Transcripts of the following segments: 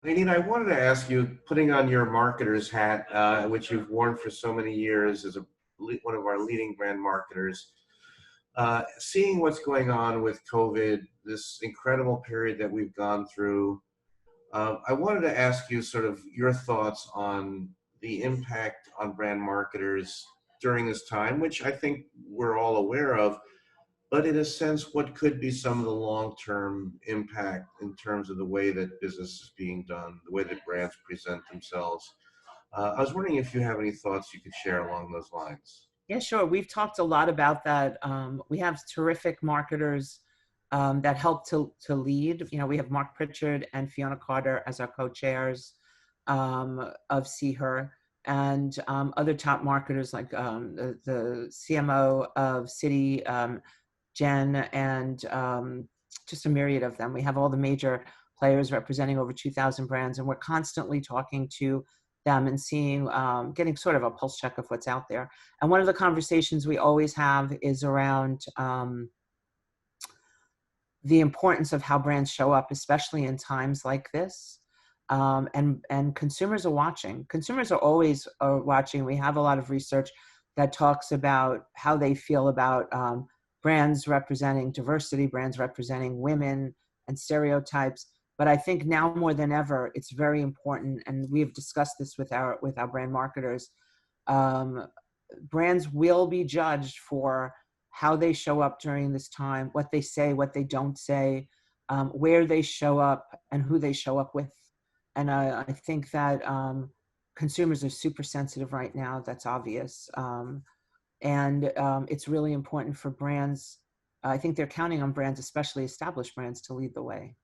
Nadine, I wanted to ask you, putting on your marketer's hat, which you've worn for so many years as one of our leading brand marketers, seeing what's going on with COVID, this incredible period that we've gone through, I wanted to ask you sort of your thoughts on the impact on brand marketers during this time, which I think we're all aware of, but in a sense, what could be some of the long-term impact in terms of the way that business is being done, the way that brands present themselves. I was wondering if you have any thoughts you could share along those lines. Yeah, sure. We've talked a lot about that. We have terrific marketers that help to lead. You know, we have Mark Pritchard and Fiona Carter as our co-chairs of SeeHer, and other top marketers like the CMO of Citi, Jen, and just a myriad of them. We have all the major players representing over 2,000 brands, and we're constantly talking to them and seeing, getting sort of a pulse check of what's out there. And one of the conversations we always have is around the importance of how brands show up, especially in times like this. And consumers are watching. Consumers are always watching. We have a lot of research that talks about how they feel about brands representing diversity, brands representing women and stereotypes. But I think now more than ever, it's very important, and we've discussed this with our brand marketers. Brands will be judged for how they show up during this time, what they say, what they don't say, where they show up, and who they show up with. And I think that consumers are super sensitive right now. That's obvious. And it's really important for brands. I think they're counting on brands, especially established brands, to lead the way.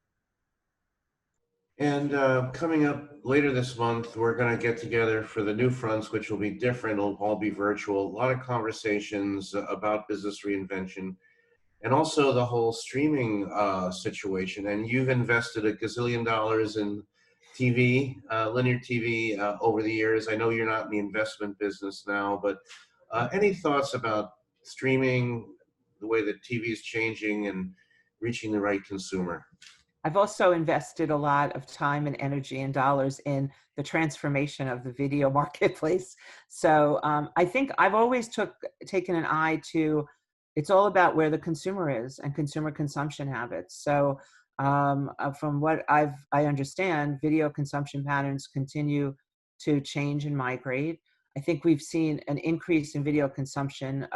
And coming up later this month, we're going to get together for the NewFronts, which will be different. It'll all be virtual. A lot of conversations about business reinvention and also the whole streaming situation. And you've invested a gazillion dollars in TV, linear TV over the years. I know you're not in the investment business now, but any thoughts about streaming, the way that TV is changing and reaching the right consumer? I've also invested a lot of time and energy and dollars in the transformation of the video marketplace. So I think I've always taken an eye to, it's all about where the consumer is and consumer consumption habits. So from what I understand, video consumption patterns continue to change and migrate. I think we've seen an increase in video consumption,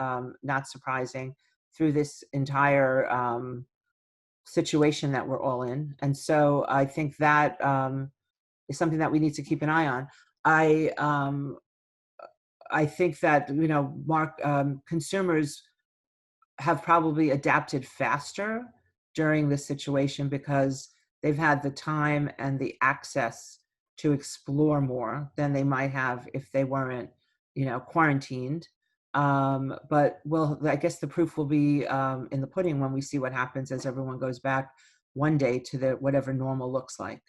not surprising, through this entire situation that we're all in. And so I think that is something that we need to keep an eye on. I think that, you know, consumers have probably adapted faster during this situation because they've had the time and the access to explore more than they might have if they weren't, you know, quarantined. But I guess the proof will be in the pudding when we see what happens as everyone goes back one day to whatever normal looks like.